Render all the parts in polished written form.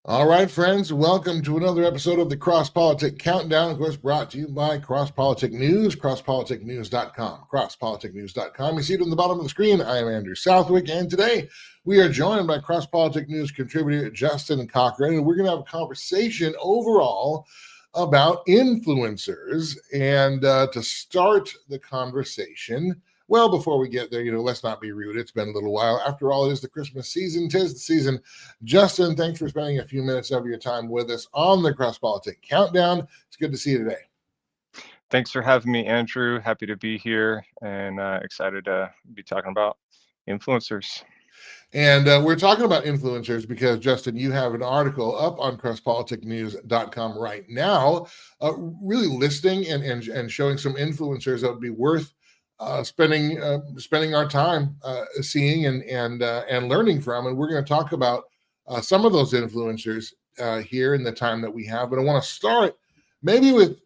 All right, friends, welcome to another episode of the Crosspolitic Countdown, of course, brought to you by Crosspolitic News, crosspoliticnews.com, crosspoliticnews.com. You see it on the bottom of the screen. I am Andrew Southwick, and today we are joined by Crosspolitic News contributor Justin Cochran, and we're going to have a conversation overall about influencers. And to start the conversation, well, before we get there, let's not be rude. It's been a little while. After all, it is the Christmas season. 'Tis the season. Justin, thanks for spending a few minutes of your time with us on the Crosspolitic Countdown. It's good to see you today. Thanks for having me, Andrew. Happy to be here and excited to be talking about influencers. And we're talking about influencers because, Justin, you have an article up on crosspoliticnews.com right now, really listing and showing some influencers that would be worth spending our time seeing and learning from. And we're going to talk about some of those influencers here in the time that we have. But I want to start maybe with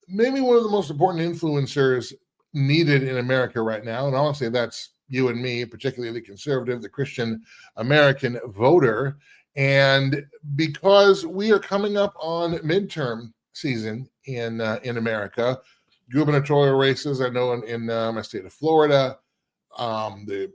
one of the most important influencers needed in America right now. And honestly, that's you and me, particularly the conservative, the Christian American voter. And because we are coming up on midterm season in America, gubernatorial races, I know in my state of Florida, the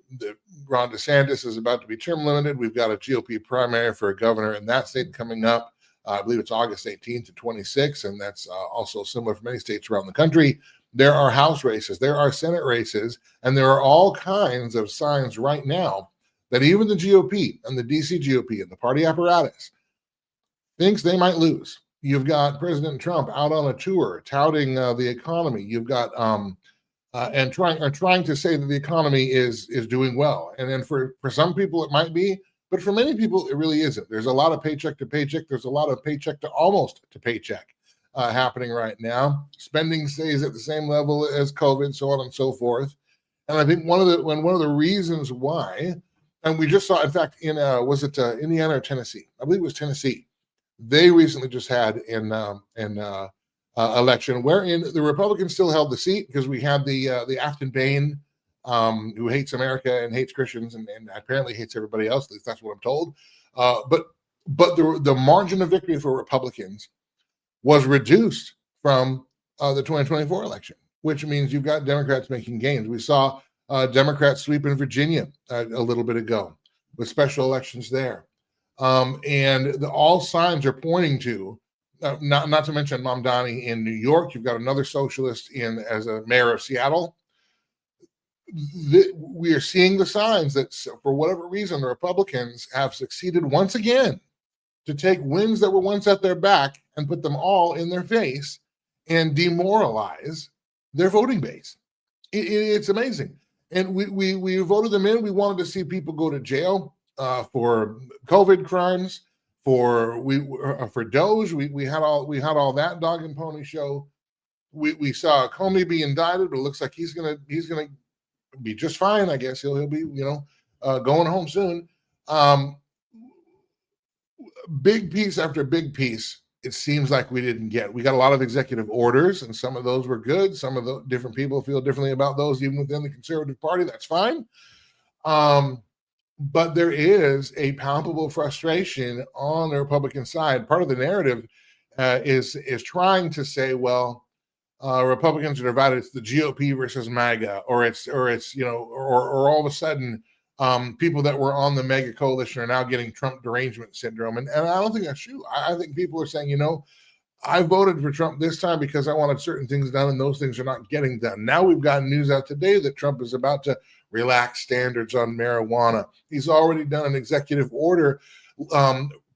Ron DeSantis is about to be term limited. We've got a GOP primary for a governor in that state coming up. I believe it's August 18th to 26th, and that's also similar for many states around the country. There are House races, there are Senate races, and there are all kinds of signs right now that even the GOP and the DC GOP and the party apparatus thinks they might lose. You've got President Trump out on a tour touting the economy. You've got and trying to say that the economy is doing well. And then for some people it might be, but for many people it really isn't. There's a lot of paycheck to paycheck. There's a lot of paycheck to almost to paycheck happening right now. Spending stays at the same level as COVID, so on and so forth. And I think one of the reasons why, and we just saw, in fact, in was it Indiana or Tennessee? I believe it was Tennessee. They recently just had an election wherein the Republicans still held the seat because we had the Afton Bain, who hates America and hates Christians and apparently hates everybody else. At least that's what I'm told. But the margin of victory for Republicans was reduced from the 2024 election, which means you've got Democrats making gains. We saw Democrats sweep in Virginia a little bit ago with special elections there. And all signs are pointing to, not to mention Mamdani in New York. You've got another socialist as a mayor of Seattle. We are seeing the signs that for whatever reason, the Republicans have succeeded once again to take wins that were once at their back and put them all in their face and demoralize their voting base. It's amazing. And we voted them in. We wanted to see people go to jail for COVID crimes, for Doge. We had all that dog and pony show. We saw Comey be indicted, but it looks like he's gonna be just fine. I guess he'll be going home soon. Big piece after big piece, it seems like we didn't get. We got a lot of executive orders, and some of those were good. Some of the different people feel differently about those, even within the conservative party. That's fine. But there is a palpable frustration on the Republican side. Part of the narrative is trying to say, well, Republicans are divided. It's the GOP versus MAGA, or all of a sudden, people that were on the MAGA coalition are now getting Trump derangement syndrome. And I don't think that's true. I think people are saying, I voted for Trump this time because I wanted certain things done, and those things are not getting done. Now we've got news out today that Trump is about to relax standards on marijuana. He's already done an executive order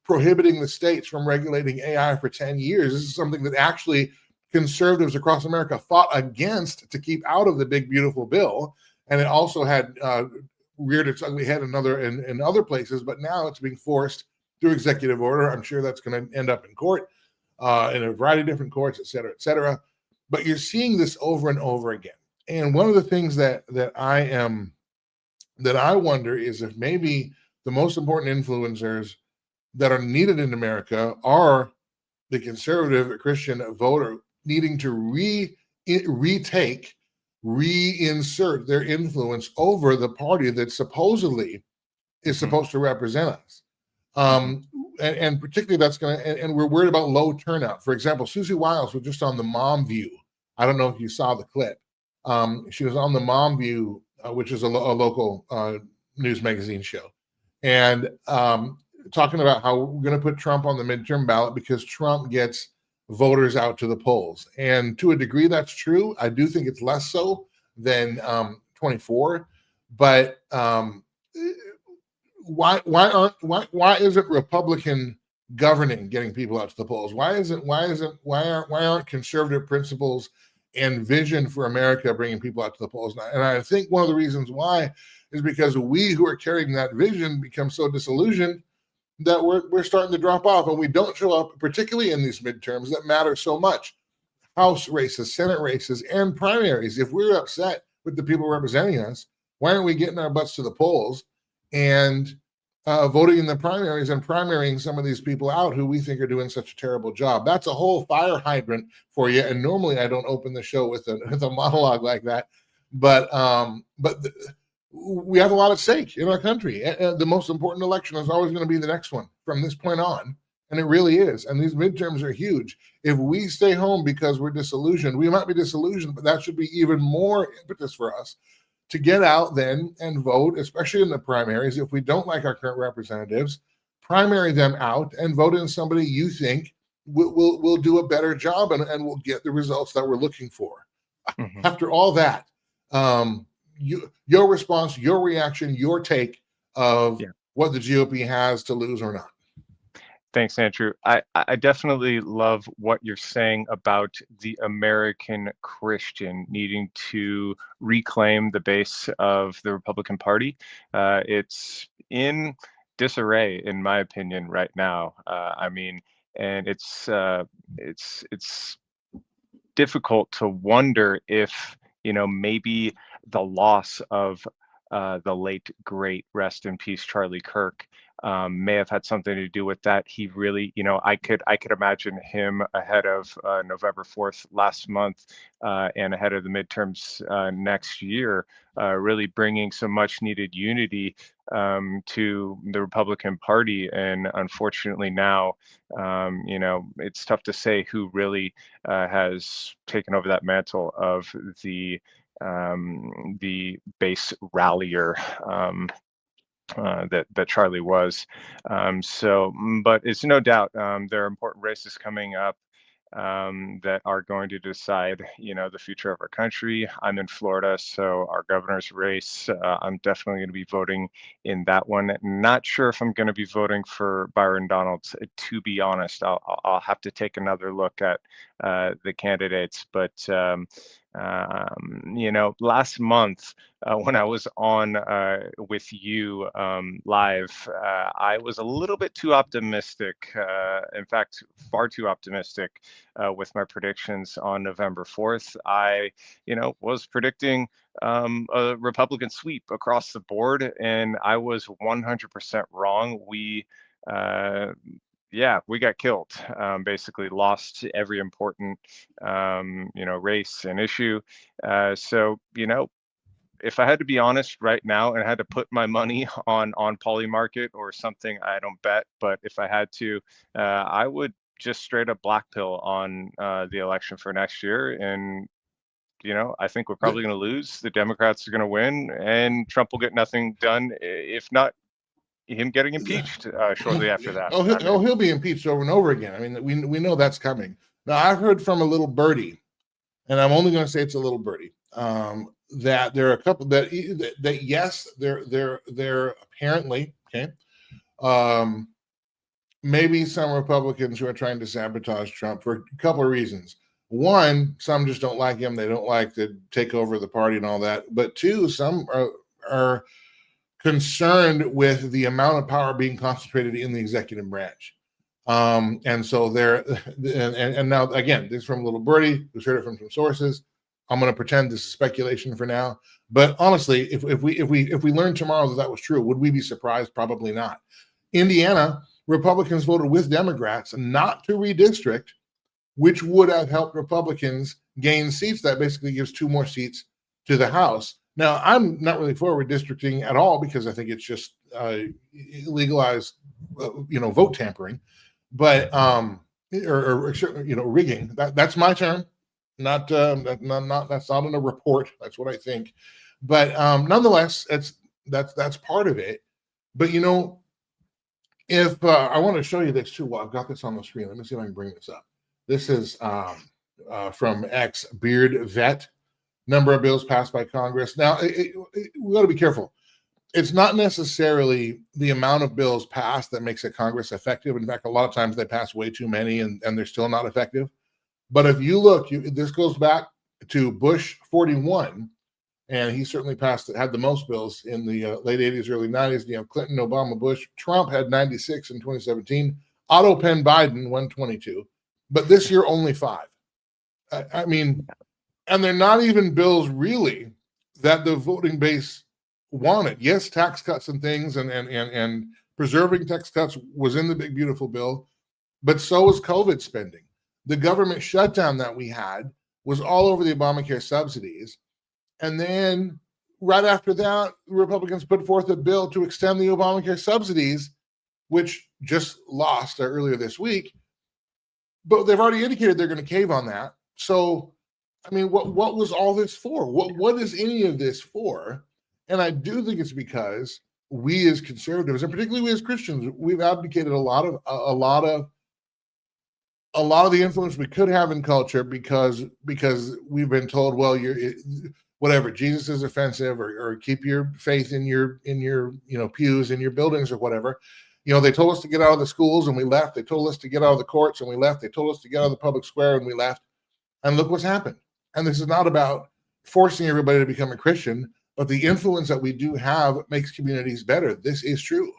prohibiting the states from regulating AI for 10 years. This is something that actually conservatives across America fought against to keep out of the big, beautiful bill. And it also had reared its ugly head in other places, but now it's being forced through executive order. I'm sure that's going to end up in court, in a variety of different courts, et cetera, et cetera. But you're seeing this over and over again. And one of the things that I wonder is if maybe the most important influencers that are needed in America are the conservative Christian voter needing to reinsert their influence over the party that supposedly is supposed to represent us. and particularly that's going to, and we're worried about low turnout. For example, Susie Wiles was just on the Mom View. I don't know if you saw the clip. She was on the Mom View, which is a local news magazine show, and talking about how we're going to put Trump on the midterm ballot because Trump gets voters out to the polls. And to a degree, that's true. I do think it's less so than 24, but why isn't Republican governing getting people out to the polls? Why aren't conservative principles and vision for America bringing people out to the polls? And I think one of the reasons why is because we who are carrying that vision become so disillusioned that we're starting to drop off, and we don't show up, particularly in these midterms that matter so much. House races, Senate races, and primaries. If we're upset with the people representing us, why aren't we getting our butts to the polls and voting in the primaries and primarying some of these people out who we think are doing such a terrible job? That's a whole fire hydrant for you. And normally I don't open the show with a monologue like that, but we have a lot at stake in our country. And the most important election is always going to be the next one from this point on. And it really is. And these midterms are huge. If we stay home because we're disillusioned, we might be disillusioned, but that should be even more impetus for us to get out then and vote, especially in the primaries. If we don't like our current representatives, primary them out and vote in somebody you think will do a better job and will get the results that we're looking for. Mm-hmm. After all that, your response, your reaction, your take of what the GOP has to lose or not. Thanks, Andrew. I definitely love what you're saying about the American Christian needing to reclaim the base of the Republican Party. It's in disarray, in my opinion, right now. And it's difficult to wonder if, maybe the loss of the late, great, rest in peace, Charlie Kirk may have had something to do with that. He really, I could imagine him ahead of November 4th last month and ahead of the midterms next year, really bringing some much needed unity to the Republican Party. And unfortunately now, it's tough to say who really has taken over that mantle of the base rallier that Charlie was. But it's no doubt there are important races coming up that are going to decide, the future of our country. I'm in Florida, so our governor's race, I'm definitely going to be voting in that one. Not sure if I'm going to be voting for Byron Donalds, to be honest. I'll have to take another look at the candidates, but last month when I was on with you live, I was a little bit too optimistic. In fact, far too optimistic with my predictions on November 4th. I, was predicting a Republican sweep across the board, and I was 100% wrong. We got killed, basically lost every important, race and issue. So, if I had to be honest right now and I had to put my money on Polymarket or something, I don't bet, but if I had to, I would just straight up black pill on the election for next year. And, I think we're probably going to lose. The Democrats are going to win, and Trump will get nothing done, if not him getting impeached shortly after that. He'll be impeached over and over again. I mean, we know that's coming. Now, I've heard from a little birdie, and I'm only going to say it's a little birdie, that there are a couple that yes, they're apparently maybe some Republicans who are trying to sabotage Trump for a couple of reasons. One, some just don't like him. They don't like to take over the party and all that. But two, some are concerned with the amount of power being concentrated in the executive branch. And so and now again, this is from Little Birdie, who's heard it from some sources. I'm going to pretend this is speculation for now. But honestly, if we learned tomorrow that was true, would we be surprised? Probably not. Indiana, Republicans voted with Democrats not to redistrict, which would have helped Republicans gain seats. That basically gives 2 more seats to the House. Now, I'm not really for redistricting at all because I think it's just legalized vote tampering, but or rigging. That's my term, not that's not in a report. That's what I think. But nonetheless, that's part of it. But if I want to show you this too, well, I've got this on the screen. Let me see if I can bring this up. This is from X Beard Vet. Number of bills passed by Congress. Now, we got to be careful. It's not necessarily the amount of bills passed that makes a Congress effective. In fact, a lot of times they pass way too many and they're still not effective. But if you look, this goes back to Bush 41, and he certainly had the most bills in the late 80s, early 90s. You have Clinton, Obama, Bush. Trump had 96 in 2017. Otto Penn Biden, 122. But this year, only 5. I mean, and they're not even bills really that the voting base wanted. Yes, tax cuts and things, and preserving tax cuts was in the big beautiful bill, but so was COVID spending. The government shutdown that we had was all over the Obamacare subsidies, and then right after that, Republicans put forth a bill to extend the Obamacare subsidies, which just lost earlier this week. But they've already indicated they're going to cave on that. So, I mean, what was all this for? What is any of this for? And I do think it's because we as conservatives, and particularly we as Christians, we've abdicated a lot of the influence we could have in culture because we've been told, well, whatever, Jesus is offensive, or keep your faith in your pews, in your buildings, or whatever. They told us to get out of the schools and we left. They told us to get out of the courts and we left. They told us to get out of the public square and we left. And look what's happened. And this is not about forcing everybody to become a Christian, but the influence that we do have makes communities better. This is true.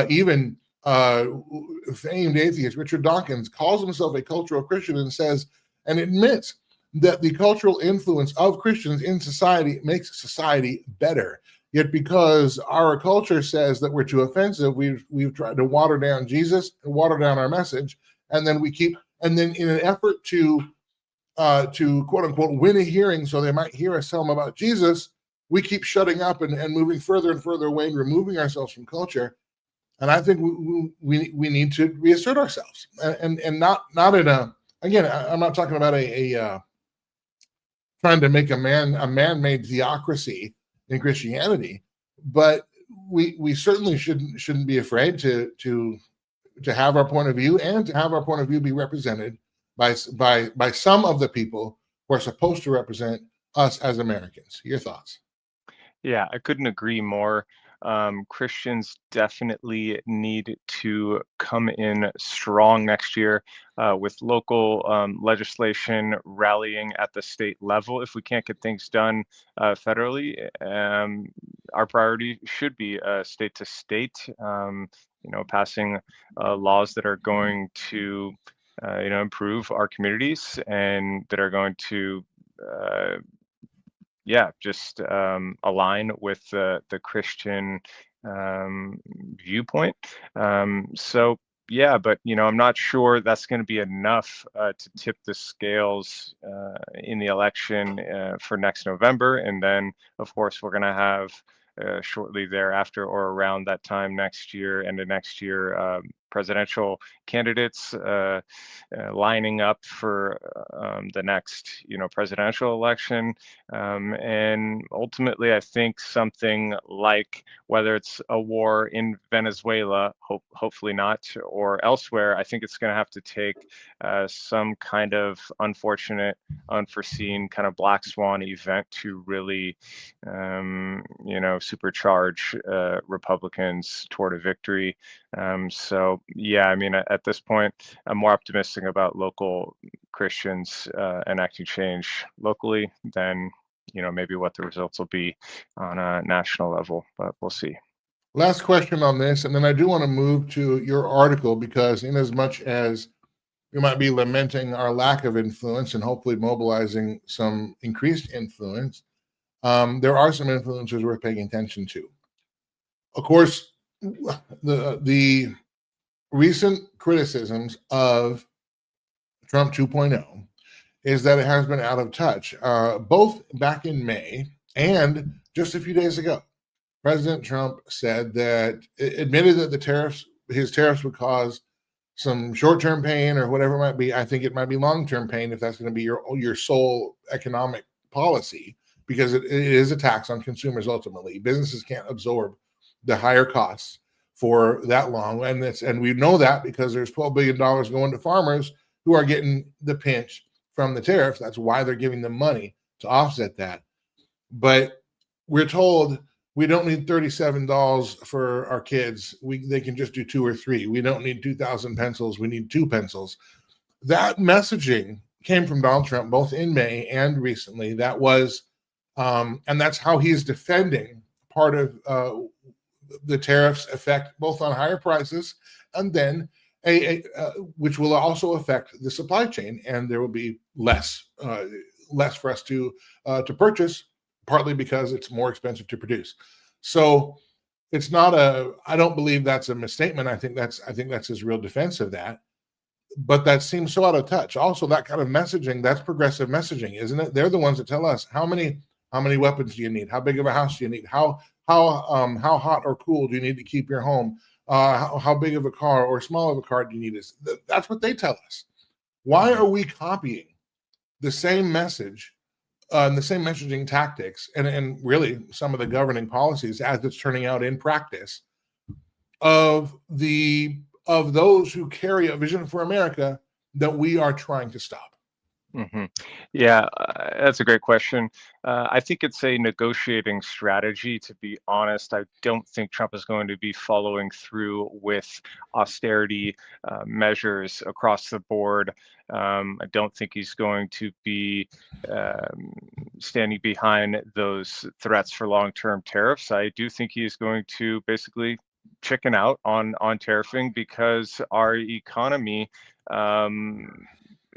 Even famed atheist Richard Dawkins calls himself a cultural Christian and admits that the cultural influence of Christians in society makes society better. Yet because our culture says that we're too offensive, we've tried to water down Jesus and water down our message, and then in an effort to quote unquote win a hearing so they might hear us tell them about Jesus, we keep shutting up and moving further and further away and removing ourselves from culture. And I think we need to reassert ourselves, and not in a, again, I'm not talking about a trying to make a man-made theocracy in Christianity, but we certainly shouldn't be afraid to have our point of view, and to have our point of view be represented by some of the people who are supposed to represent us as Americans. Your thoughts? Yeah, I couldn't agree more. Christians definitely need to come in strong next year with local legislation rallying at the state level. If we can't get things done federally, our priority should be state to state, passing laws that are going to, improve our communities and that are going to just align with the Christian viewpoint. But I'm not sure that's going to be enough to tip the scales in the election for next November. And then, of course, we're going to have shortly thereafter, or around that time next year, end of next year, presidential candidates lining up for the next, presidential election. And ultimately, I think something like, whether it's a war in Venezuela, hopefully not, or elsewhere, I think it's going to have to take some kind of unfortunate, unforeseen kind of black swan event to really, supercharge Republicans toward a victory. At this point, I'm more optimistic about local Christians enacting change locally than, maybe what the results will be on a national level, but we'll see. Last question on this, and then I do want to move to your article, because in as much as we might be lamenting our lack of influence and hopefully mobilizing some increased influence, there are some influencers worth paying attention to. Of course, the recent criticisms of Trump 2.0 is that it has been out of touch. Both back in May and just a few days ago, President Trump admitted that the tariffs his tariffs would cause some short-term pain or whatever it might be. I think it might be long-term pain if that's going to be your sole economic policy, because it is a tax on consumers ultimately. Businesses can't absorb the higher costs for that long, and we know that because there's $12 billion going to farmers who are getting the pinch from the tariffs. That's why they're giving them money to offset that. But we're told we don't need $37 for our kids. They can just do 2 or 3. We don't need 2,000 pencils. We need 2 pencils. That messaging came from Donald Trump, both in May and recently. That was, and that's how he's defending part of the tariffs effect both on higher prices and then which will also affect the supply chain, and there will be less for us to purchase, partly because it's more expensive to produce. So it's not I don't believe that's a misstatement. I think that's his real defense of that. But that seems so out of touch. Also, that kind of messaging, that's progressive messaging, isn't it? They're the ones that tell us how many weapons do you need? How big of a house do you need? How hot or cool do you need to keep your home? How big of a car or small of a car do you need? That's what they tell us. Why are we copying the same message and the same messaging tactics and really some of the governing policies as it's turning out in practice of those who carry a vision for America that we are trying to stop? Mm-hmm. Yeah, that's a great question. I think it's a negotiating strategy, to be honest. I don't think Trump is going to be following through with austerity measures across the board. I don't think he's going to be standing behind those threats for long-term tariffs. I do think he is going to basically chicken out on tariffing because our economy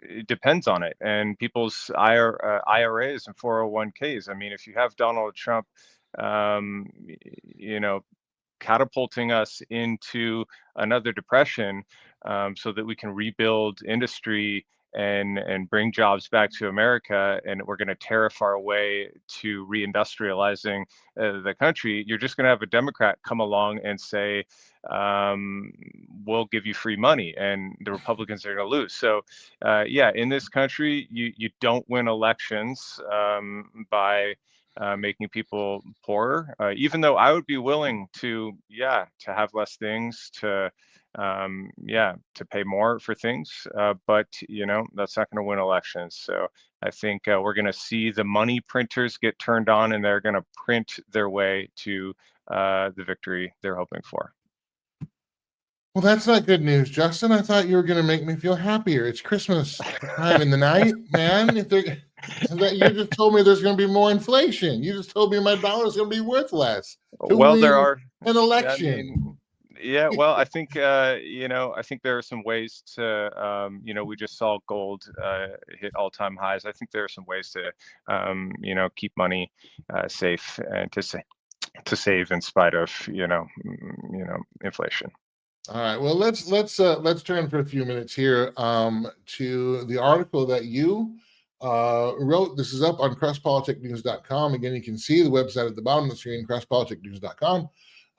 it depends on it, and people's IRAs and 401ks. I mean, if you have Donald Trump, you know, catapulting us into another depression, so that we can rebuild industry and bring jobs back to America, and we're going to tariff our way to reindustrializing the country, you're just going to have a Democrat come along and say, we'll give you free money, and the Republicans are going to lose. So yeah, in this country, you don't win elections by making people poorer, even though I would be willing to have less things, to pay more for things, but that's not going to win elections. So I think we're going to see the money printers get turned on, and they're going to print their way to the victory they're hoping for. Well, that's not good news, Justin. I thought you were going to make me feel happier. It's Christmas time in the night, man. You just told me there's going to be more inflation. You just told me my dollar's going to be worth less to Well, there win are an election. I mean, yeah, well, I think I think there are some ways to we just saw gold hit all-time highs. I think there are some ways to keep money safe and to save in spite of inflation. All right. Well, let's turn for a few minutes here to the article that you wrote. This is up on crosspoliticnews.com. Again, you can see the website at the bottom of the screen, crosspoliticnews.com.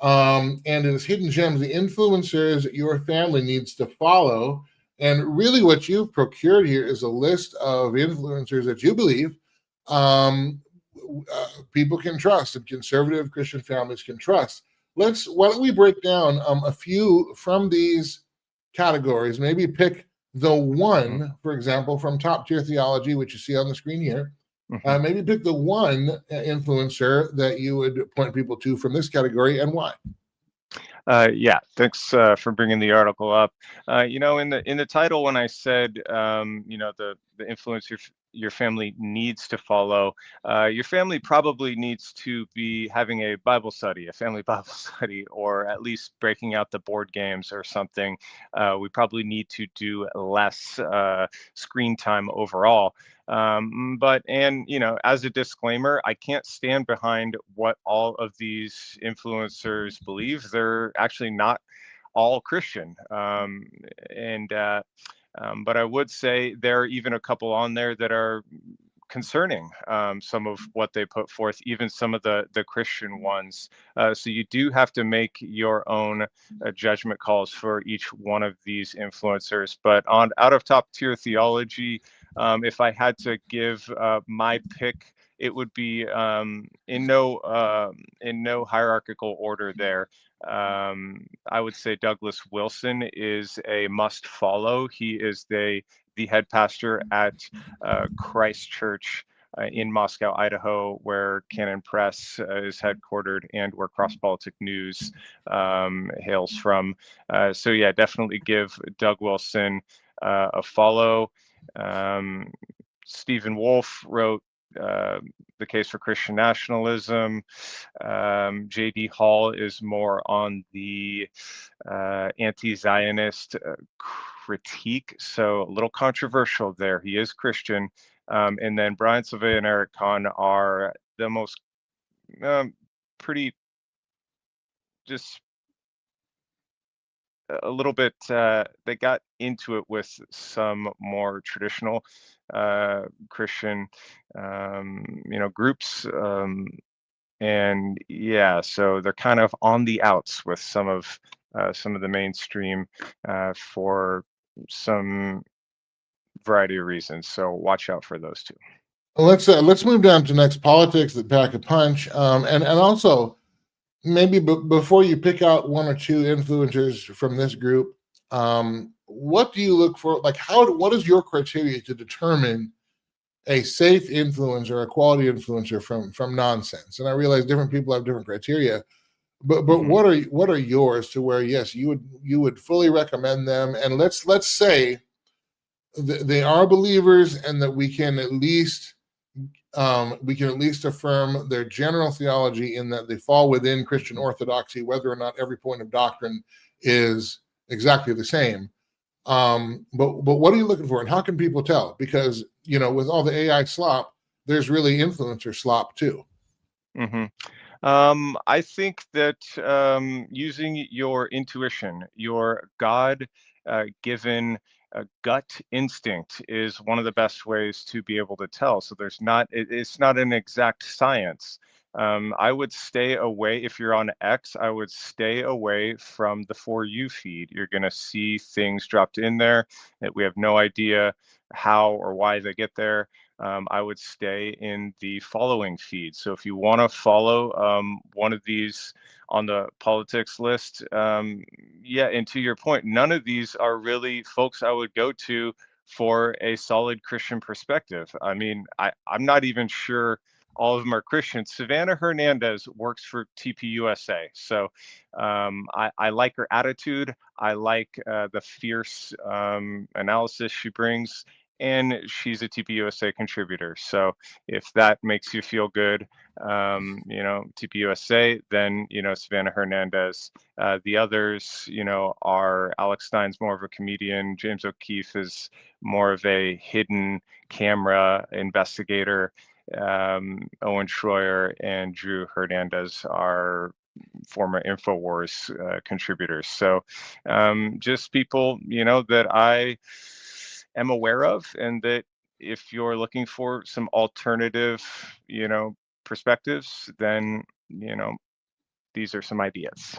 And it is Hidden Gems, the influencers your family needs to follow. And really what you've procured here is a list of influencers that you believe people can trust and conservative Christian families can trust. Why don't we break down a few from these categories, maybe pick the one, for example, from Top Tier Theology, which you see on the screen here. Maybe pick the one influencer that you would point people to from this category and why. Yeah, thanks for bringing the article up. In the title, when I said, the influencer your family needs to follow, your family probably needs to be having a Bible study, a family Bible study, or at least breaking out the board games or something. We probably need to do less screen time overall. But as a disclaimer, I can't stand behind what all of these influencers believe. They're actually not all Christian. But I would say there are even a couple on there that are concerning, some of what they put forth, even some of the Christian ones. So you do have to make your own judgment calls for each one of these influencers. But on out of top tier theology, if I had to give my pick, it would be in no hierarchical order there. I would say Douglas Wilson is a must follow. He is the head pastor at Christ Church in Moscow, Idaho, where Canon Press is headquartered and where Crosspolitic News hails from. So yeah, definitely give Doug Wilson a follow. Stephen Wolfe wrote The Case for Christian Nationalism. J.D. Hall is more on the anti-Zionist critique, so a little controversial there. He is Christian. And then Brian Sylvia and Eric Kahn are the most pretty, just a little bit, they got into it with some more traditional Christian, groups. And yeah, so they're kind of on the outs with some of the mainstream for some variety of reasons. So watch out for those two. Let's move down to next politics that pack a punch, and also maybe before you pick out one or two influencers from this group, what do you look for? Like, what is your criteria to determine a safe influencer, a quality influencer from nonsense? And I realize different people have different criteria, but what are yours to where, yes, you would fully recommend them? And let's say they are believers, and that we can at least affirm their general theology in that they fall within Christian orthodoxy, whether or not every point of doctrine is exactly the same. But what are you looking for, and how can people tell? Because with all the AI slop, there's really influencer slop too. I think that using your intuition, your God given gut instinct, is one of the best ways to be able to tell. So it's not an exact science. I would stay away, if you're on X, I would stay away from the For You feed. You're going to see things dropped in there that we have no idea how or why they get there. I would stay in the following feed. So if you want to follow one of these on the politics list, and to your point, none of these are really folks I would go to for a solid Christian perspective. I mean, I'm not even sure all of them are Christians. Savannah Hernandez works for TPUSA. So I like her attitude. I like the fierce analysis she brings. And she's a TPUSA contributor. So if that makes you feel good, TPUSA, then, Savannah Hernandez. The others, are Alex Stein's more of a comedian. James O'Keefe is more of a hidden camera investigator. Owen Schroyer and Drew Hernandez are former InfoWars contributors. So just people, that I am aware of, and that if you're looking for some alternative, perspectives, then, these are some ideas.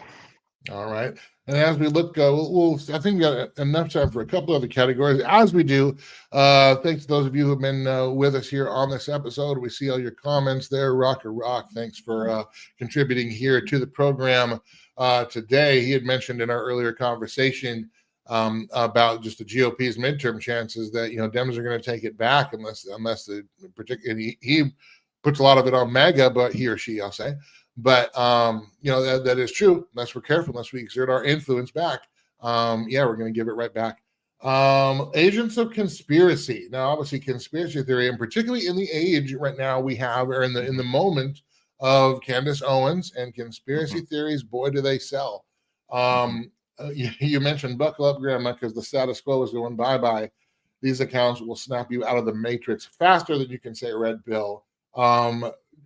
All right. And as we look, I think we got enough time for a couple other categories. As we do, thanks to those of you who have been with us here on this episode. We see all your comments there. Rocker Rock, thanks for contributing here to the program today. He had mentioned in our earlier conversation about just the GOP's midterm chances that Dems are going to take it back unless the particular he puts a lot of it on MAGA, but he or she, I'll say. But that is true. Unless we're careful, unless we exert our influence back, we're going to give it right back. Agents of conspiracy. Now, obviously, conspiracy theory, and particularly in the age right now we have, or in the moment of Candace Owens and conspiracy theories, boy, do they sell. You mentioned buckle up, Grandma, because the status quo is going bye-bye. These accounts will snap you out of the matrix faster than you can say red pill.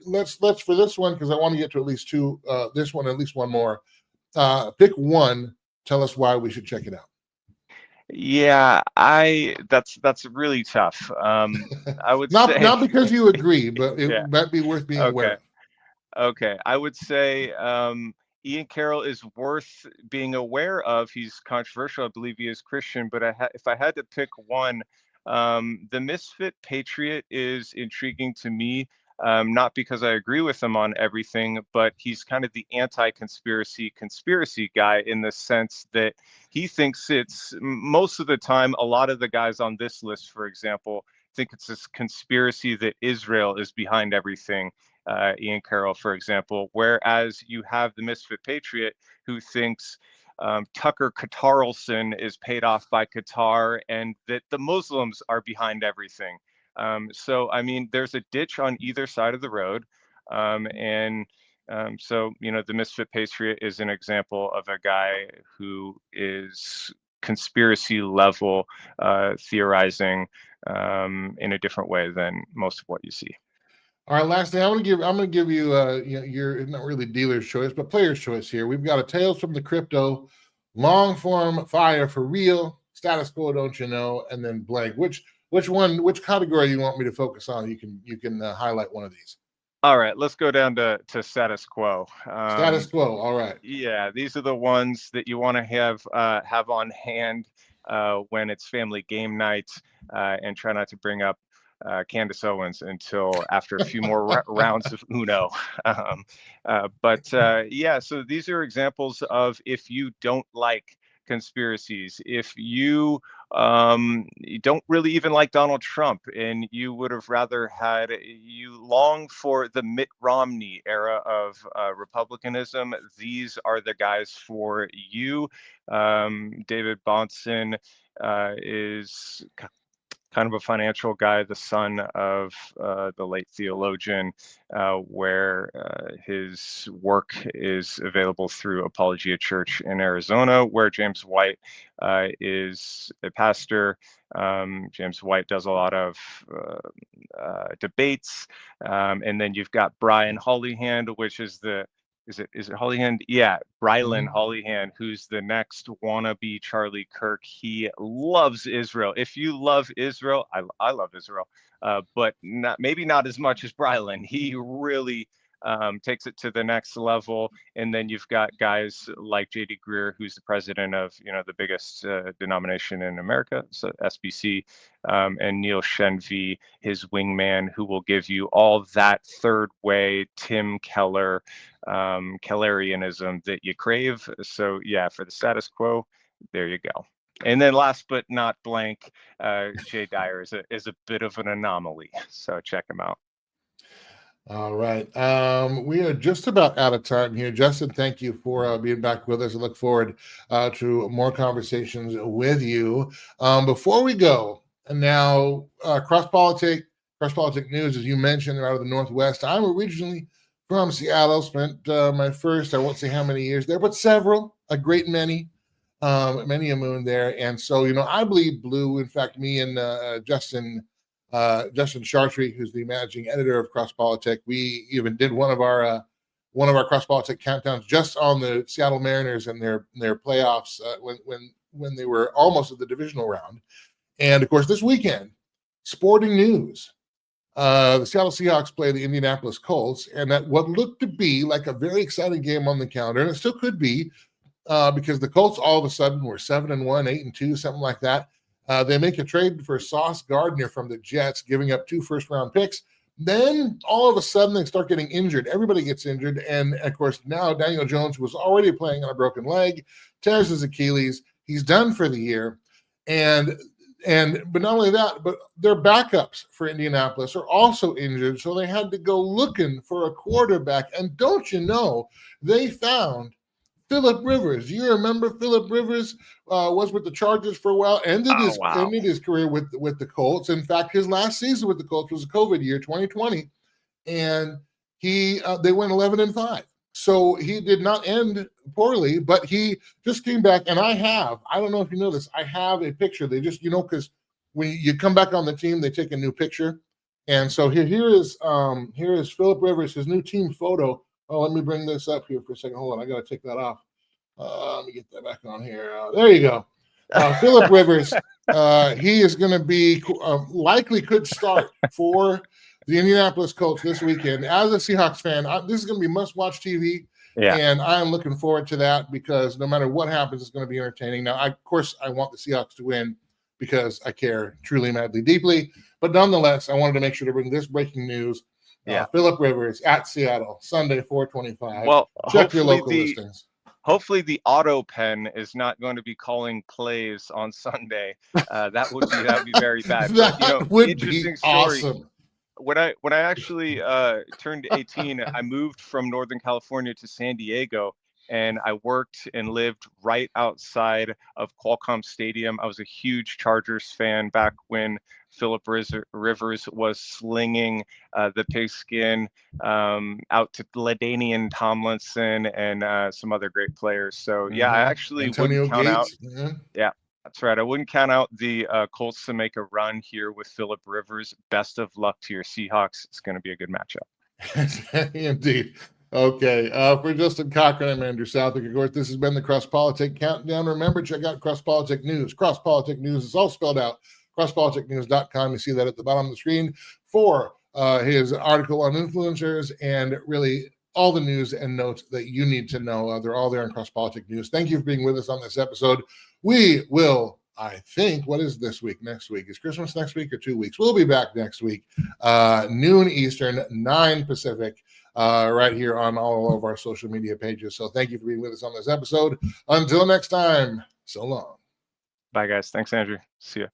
Let's for this one, because I want to get to at least two, this one, at least one more. Pick one. Tell us why we should check it out. Yeah, that's really tough. I would say, Not because you agree, but it yeah, might be worth being aware okay. of. Okay, I would say Ian Carroll is worth being aware of. He's controversial. I believe he is Christian, but if I had to pick one, the Misfit Patriot is intriguing to me. Not because I agree with him on everything, but he's kind of the anti-conspiracy guy in the sense that he thinks most of the time, a lot of the guys on this list, for example, think it's this conspiracy that Israel is behind everything. Ian Carroll, for example, whereas you have the Misfit Patriot who thinks Tucker Carlson is paid off by Qatar and that the Muslims are behind everything. So, I mean, there's a ditch on either side of the road. And so, the Misfit Patriot is an example of a guy who is conspiracy level theorizing in a different way than most of what you see. All right, last thing I'm gonna give you your not really dealer's choice, but player's choice here. We've got a Tales from the Crypto, long form fire for real, status quo, don't you know, and then blank. Which category you want me to focus on? You can highlight one of these. All right, let's go down to status quo. Status quo. All right. Yeah, these are the ones that you want to have on hand when it's family game night, and try not to bring up Candace Owens until after a few more rounds of Uno. Yeah, so these are examples of if you don't like conspiracies, if you don't really even like Donald Trump, and you would have rather had you long for the Mitt Romney era of Republicanism. These are the guys for you. David Bahnsen is kind of a financial guy, the son of the late theologian, where his work is available through Apologia Church in Arizona, where James White is a pastor. James White does a lot of debates. And then you've got Brian Hollyhand, which is is it Hollyhand? Yeah, Brylan Mhm. Hollyhand, who's the next wannabe Charlie Kirk. He loves Israel. If you love Israel, I love Israel, but maybe not as much as Brylan. He really takes it to the next level. And then you've got guys like J.D. Greer, who's the president of the biggest denomination in America, so SBC, and Neil Shenvi, his wingman, who will give you all that third way Tim Keller Kellerianism that you crave. So yeah, for the status quo, there you go. And then last but not blank, Jay Dyer is a bit of an anomaly. So check him out. All right. We are just about out of time here. Justin, thank you for being back with us. I look forward to more conversations with you. Before we go, and now Crosspolitic News, as you mentioned, they're out of the Northwest. I'm originally from Seattle, spent my first, I won't say how many years there, but several, a great many, many a moon there. And so, I bleed blue. In fact, me and Justin Chartrey, who's the managing editor of Crosspolitic. We even did one of our Crosspolitic countdowns just on the Seattle Mariners and their playoffs when they were almost at the divisional round. And of course, this weekend, sporting news. The Seattle Seahawks play the Indianapolis Colts, and that what looked to be like a very exciting game on the calendar, and it still could be, because the Colts all of a sudden were 7-1, 8-2, something like that. They make a trade for Sauce Gardner from the Jets, giving up 2 first-round picks. Then all of a sudden they start getting injured. Everybody gets injured, and of course now Daniel Jones was already playing on a broken leg, tears his Achilles. He's done for the year, and but not only that, but their backups for Indianapolis are also injured, so they had to go looking for a quarterback. And don't you know, they found Philip Rivers. You remember Philip Rivers was with the Chargers for a while, ended Oh his wow. ended his career with the Colts. In fact, his last season with the Colts was a COVID year, 2020, and they went 11-5. So he did not end poorly, but he just came back. And I don't know if you know this, I have a picture. They just, because when you come back on the team, they take a new picture. And so here is Philip Rivers, his new team photo. Oh, let me bring this up here for a second. Hold on, I got to take that off. Let me get that back on here. There you go. Phillip Rivers, he is going to be likely could start for the Indianapolis Colts this weekend. As a Seahawks fan, this is going to be must-watch TV, and I'm looking forward to that because no matter what happens, it's going to be entertaining. Now, of course, I want the Seahawks to win because I care truly, madly, deeply. But nonetheless, I wanted to make sure to bring this breaking news. Phillip Rivers at Seattle, Sunday, 4/25. Well, check your local listings. Hopefully the auto pen is not going to be calling plays on Sunday. That would be very bad. That but, would interesting be story. Awesome. When I actually turned 18, I moved from Northern California to San Diego, and I worked and lived right outside of Qualcomm Stadium. I was a huge Chargers fan back when Phillip Rivers was slinging the pigskin out to LaDainian Tomlinson and some other great players. So I actually wouldn't count out. Yeah, that's right. I wouldn't count out the Colts to make a run here with Phillip Rivers. Best of luck to your Seahawks. It's going to be a good matchup. Indeed. Okay. For Justin Cochran, I'm Andrew Southwick. Of course, this has been the Crosspolitic Countdown. Remember, check out Crosspolitic News. Crosspolitic News is all spelled out. Crosspoliticnews.com. You see that at the bottom of the screen for his article on influencers and really all the news and notes that you need to know. They're all there on Crosspolitic News. Thank you for being with us on this episode. We will, I think, what is this week? Next week. Is Christmas next week or 2 weeks? We'll be back next week, noon Eastern, 9 Pacific, right here on all of our social media pages. So thank you for being with us on this episode. Until next time, so long. Bye, guys. Thanks, Andrew. See ya.